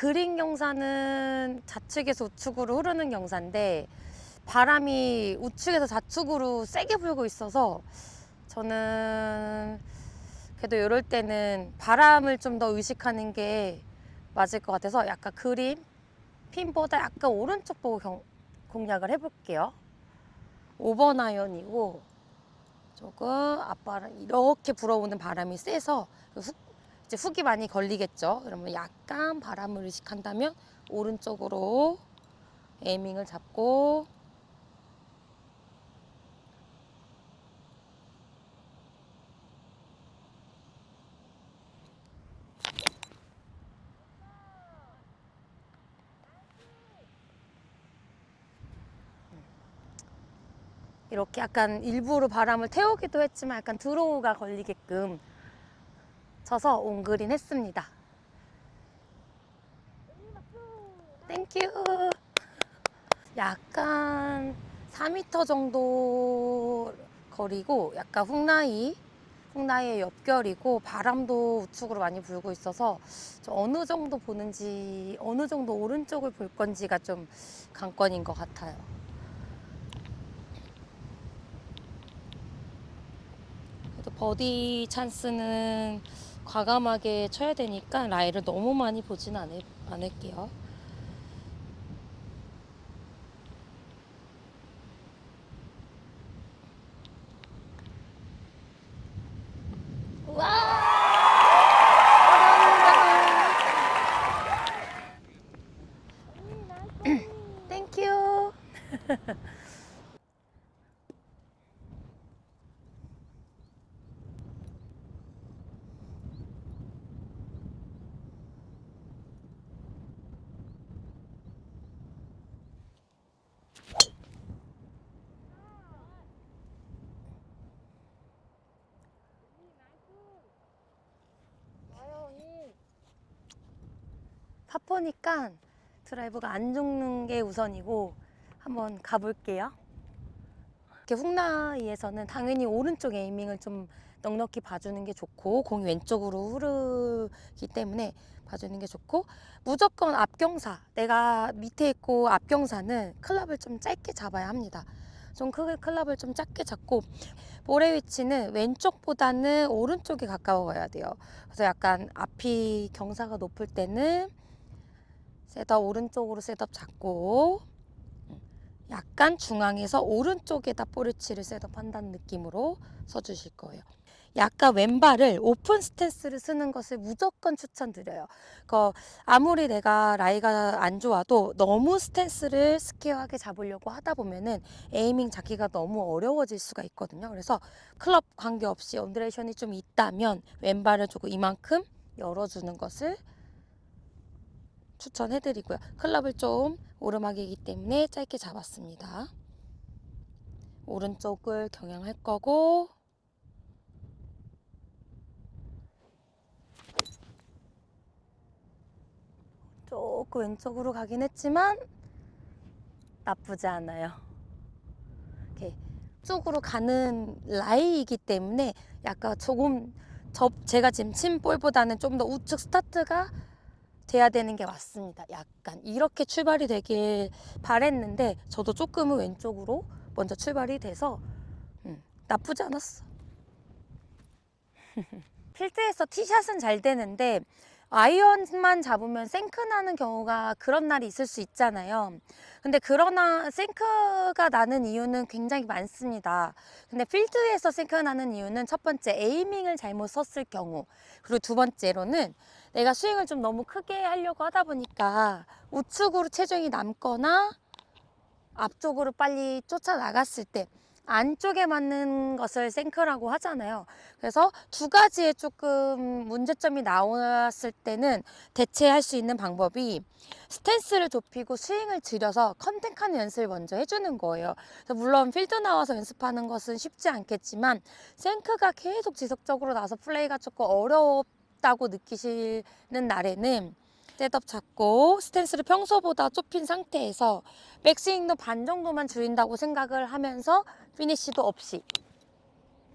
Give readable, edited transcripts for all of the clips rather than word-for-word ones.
그린 경사는 좌측에서 우측으로 흐르는 경사인데 바람이 우측에서 좌측으로 세게 불고 있어서 저는 그래도 이럴 때는 바람을 좀 더 의식하는 게 맞을 것 같아서 약간 그린 핀보다 약간 오른쪽 보고 공략을 해볼게요. 5번 아이언이고 조금 앞바람 이렇게 불어오는 바람이 세서 이제 훅이 많이 걸리겠죠. 그러면 약간 바람을 의식한다면 오른쪽으로 에이밍을 잡고 이렇게 약간 일부러 바람을 태우기도 했지만 약간 드로우가 걸리게끔 쳐서 온그린 했습니다. 땡큐. 약간 4m 정도 거리고 약간 훅라이의 옆결이고 바람도 우측으로 많이 불고 있어서 어느 정도 보는지 어느 정도 오른쪽을 볼 건지가 좀 관건인 것 같아요. 그래도 버디 찬스는 과감하게 쳐야 되니까 라이를 너무 많이 보진 않을게요. 와! 땡큐. 파포니까 드라이버가 안 죽는 게 우선이고 한번 가볼게요. 이렇게 훅라이에서는 당연히 오른쪽 에이밍을 좀 넉넉히 봐주는 게 좋고 공이 왼쪽으로 흐르기 때문에 봐주는 게 좋고 무조건 앞경사 내가 밑에 있고 앞경사는 클럽을 좀 짧게 잡아야 합니다. 좀 크게 클럽을 좀 작게 잡고 볼의 위치는 왼쪽보다는 오른쪽에 가까워야 돼요. 그래서 약간 앞이 경사가 높을 때는 셋업 오른쪽으로 셋업 잡고 약간 중앙에서 오른쪽에다 볼위치를 셋업한다는 느낌으로 써주실 거예요. 약간 왼발을 오픈 스탠스를 쓰는 것을 무조건 추천드려요. 아무리 내가 라이가 안 좋아도 너무 스탠스를 스퀘어하게 잡으려고 하다 보면은 에이밍 잡기가 너무 어려워질 수가 있거든요. 그래서 클럽 관계없이 언드레이션이 좀 있다면 왼발을 조금 이만큼 열어주는 것을 추천해드리고요. 클럽을 좀 오르막이기 때문에 짧게 잡았습니다. 오른쪽을 경향할 거고 조금 왼쪽으로 가긴 했지만 나쁘지 않아요. 이렇게 쪽으로 가는 라이이기 때문에 약간 조금 제가 지금 친 볼보다는 좀 더 우측 스타트가 돼야 되는 게 맞습니다. 약간 이렇게 출발이 되길 바랬는데 저도 조금은 왼쪽으로 먼저 출발이 돼서 나쁘지 않았어. 필드에서 티샷은 잘 되는데 아이언만 잡으면 생크 나는 경우가 그런 날이 있을 수 있잖아요. 근데 그러나 생크가 나는 이유는 굉장히 많습니다. 근데 필드에서 생크가 나는 이유는 첫 번째 에이밍을 잘못 썼을 경우, 그리고 두 번째로는 내가 스윙을 좀 너무 크게 하려고 하다 보니까 우측으로 체중이 남거나 앞쪽으로 빨리 쫓아나갔을 때 안쪽에 맞는 것을 생크라고 하잖아요. 그래서 두 가지의 조금 문제점이 나왔을 때는 대체할 수 있는 방법이 스탠스를 좁히고 스윙을 줄여서 컨택하는 연습을 먼저 해주는 거예요. 그래서 물론 필드 나와서 연습하는 것은 쉽지 않겠지만 생크가 계속 지속적으로 나서 플레이가 조금 어렵다고 느끼시는 날에는 셋업 잡고 스탠스를 평소보다 좁힌 상태에서 백스윙도 반 정도만 줄인다고 생각을 하면서 피니쉬도 없이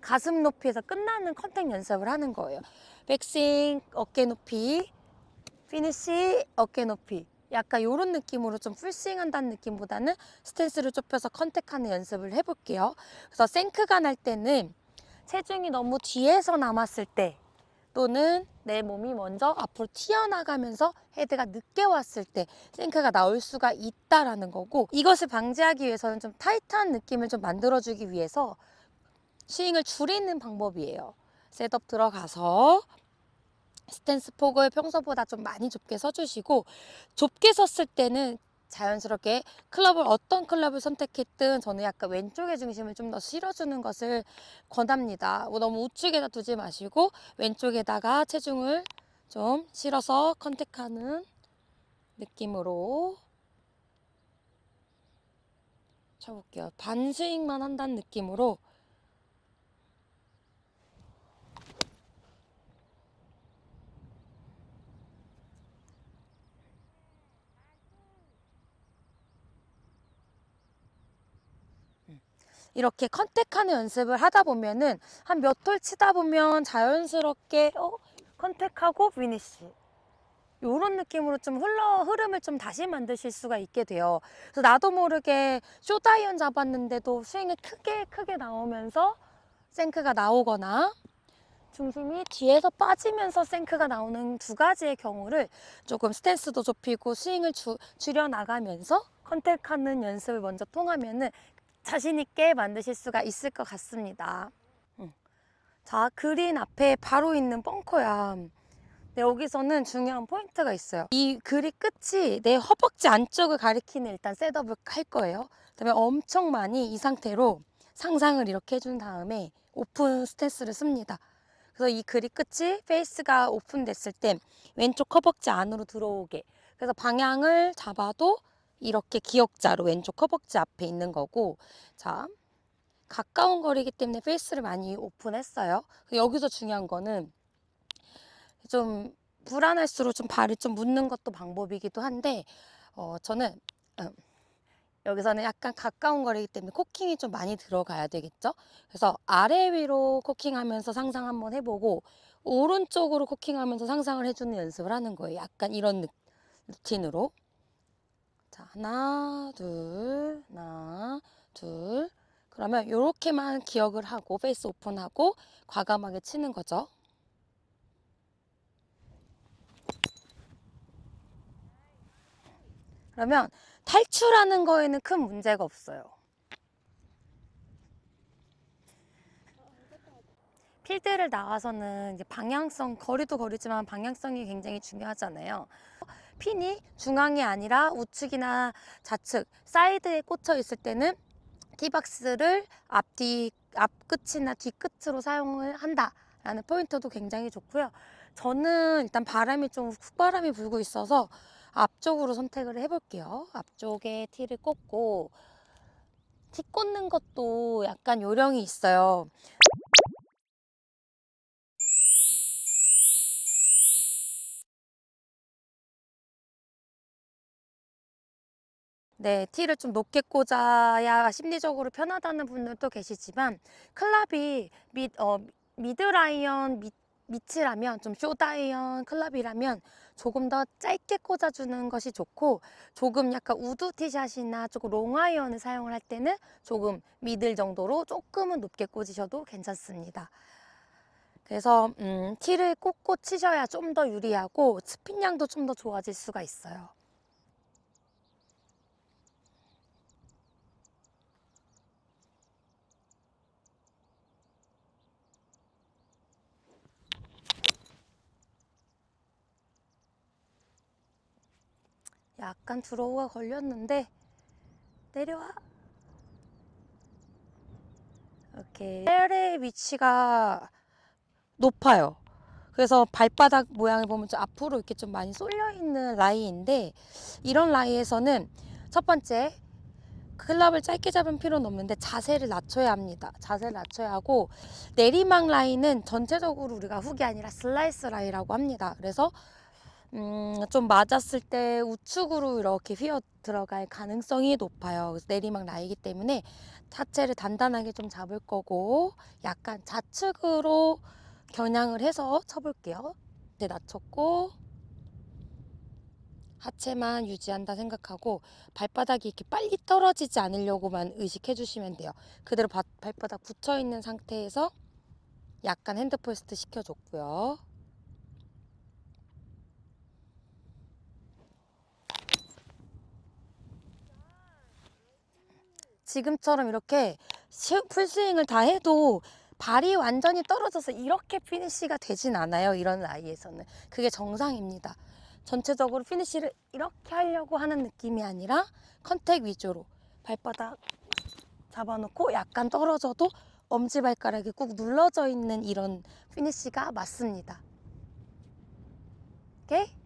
가슴 높이에서 끝나는 컨택 연습을 하는 거예요. 백스윙 어깨 높이 피니쉬, 어깨 높이. 약간 이런 느낌으로 좀 풀스윙 한다는 느낌보다는 스탠스를 좁혀서 컨택하는 연습을 해볼게요. 그래서 생크가 날 때는 체중이 너무 뒤에서 남았을 때, 또는 내 몸이 먼저 앞으로 튀어나가면서 헤드가 늦게 왔을 때 생크가 나올 수가 있다라는 거고, 이것을 방지하기 위해서는 좀 타이트한 느낌을 좀 만들어주기 위해서 스윙을 줄이는 방법이에요. 셋업 들어가서 스탠스 폭을 평소보다 좀 많이 좁게 써주시고, 좁게 섰을 때는 자연스럽게 어떤 클럽을 선택했든 저는 약간 왼쪽의 중심을 좀 더 실어주는 것을 권합니다. 너무 우측에다 두지 마시고 왼쪽에다가 체중을 좀 실어서 컨택하는 느낌으로 쳐볼게요. 반 스윙만 한다는 느낌으로. 이렇게 컨택하는 연습을 하다 보면은 한 몇 홀 치다 보면 자연스럽게 컨택하고 피니쉬, 이런 느낌으로 좀 흐름을 좀 다시 만드실 수가 있게 돼요. 그래서 나도 모르게 쇼다이언 잡았는데도 스윙이 크게 나오면서 생크가 나오거나, 중심이 뒤에서 빠지면서 생크가 나오는 두 가지의 경우를 조금 스탠스도 좁히고 스윙을 줄여나가면서 컨택하는 연습을 먼저 통하면은 자신 있게 만드실 수가 있을 것 같습니다. 자, 그린 앞에 바로 있는 벙커야. 네, 여기서는 중요한 포인트가 있어요. 이 그립 끝이 내 허벅지 안쪽을 가리키는 일단 셋업을 할 거예요. 그다음에 엄청 많이 이 상태로 상상을 이렇게 해준 다음에 오픈 스탠스를 씁니다. 그래서 이 그립 끝이 페이스가 오픈됐을 때 왼쪽 허벅지 안으로 들어오게. 그래서 방향을 잡아도 이렇게 기역자로 왼쪽 허벅지 앞에 있는 거고, 자, 가까운 거리이기 때문에 페이스를 많이 오픈했어요. 여기서 중요한 거는 좀 불안할수록 좀 발을 좀 묻는 것도 방법이기도 한데, 저는 여기서는 약간 가까운 거리이기 때문에 코킹이 좀 많이 들어가야 되겠죠. 그래서 아래 위로 코킹하면서 상상 한번 해보고 오른쪽으로 코킹하면서 상상을 해주는 연습을 하는 거예요. 약간 이런 루틴으로. 자, 하나 둘. 그러면 이렇게만 기억을 하고 페이스 오픈하고 과감하게 치는 거죠. 그러면 탈출하는 거에는 큰 문제가 없어요. 필드를 나와서는 이제 방향성, 거리도 거리지만 방향성이 굉장히 중요하잖아요. 핀이 중앙이 아니라 우측이나 좌측, 사이드에 꽂혀 있을 때는 티박스를 앞끝이나 뒤끝으로 사용을 한다라는 포인트도 굉장히 좋고요. 저는 일단 바람이 좀 훅바람이 불고 있어서 앞쪽으로 선택을 해볼게요. 앞쪽에 티를 꽂고, 티 꽂는 것도 약간 요령이 있어요. 네, 티를 좀 높게 꽂아야 심리적으로 편하다는 분들도 계시지만, 클럽이 미드라이언 밑이라면, 좀 쇼다이언 클럽이라면 조금 더 짧게 꽂아주는 것이 좋고, 조금 약간 우드 티샷이나 조금 롱아이언을 사용을 할 때는 조금 미들 정도로 조금은 높게 꽂으셔도 괜찮습니다. 그래서 티를 꽂고 치셔야 좀 더 유리하고 스핀량도 좀 더 좋아질 수가 있어요. 약간 드로우가 걸렸는데 내려와. 이렇게 헬의 위치가 높아요. 그래서 발바닥 모양을 보면 좀 앞으로 이렇게 좀 많이 쏠려 있는 라이인데, 이런 라이에서는 첫 번째, 클럽을 짧게 잡은 필요는 없는데 자세를 낮춰야 합니다. 자세를 낮춰야 하고, 내리막 라인은 전체적으로 우리가 훅이 아니라 슬라이스 라이라고 합니다. 그래서 좀 맞았을 때 우측으로 이렇게 휘어 들어갈 가능성이 높아요. 그래서 내리막 라이기 때문에 하체를 단단하게 좀 잡을 거고, 약간 좌측으로 겨냥을 해서 쳐볼게요. 이제 낮췄고, 하체만 유지한다 생각하고 발바닥이 이렇게 빨리 떨어지지 않으려고만 의식해 주시면 돼요. 그대로 발바닥 붙여 있는 상태에서 약간 핸드 포스트 시켜줬고요. 지금처럼 이렇게 풀스윙을 다 해도 발이 완전히 떨어져서 이렇게 피니쉬가 되진 않아요. 이런 라이에서는. 그게 정상입니다. 전체적으로 피니쉬를 이렇게 하려고 하는 느낌이 아니라 컨택 위주로 발바닥 잡아놓고 약간 떨어져도 엄지발가락이 꾹 눌러져 있는 이런 피니쉬가 맞습니다. 오케이?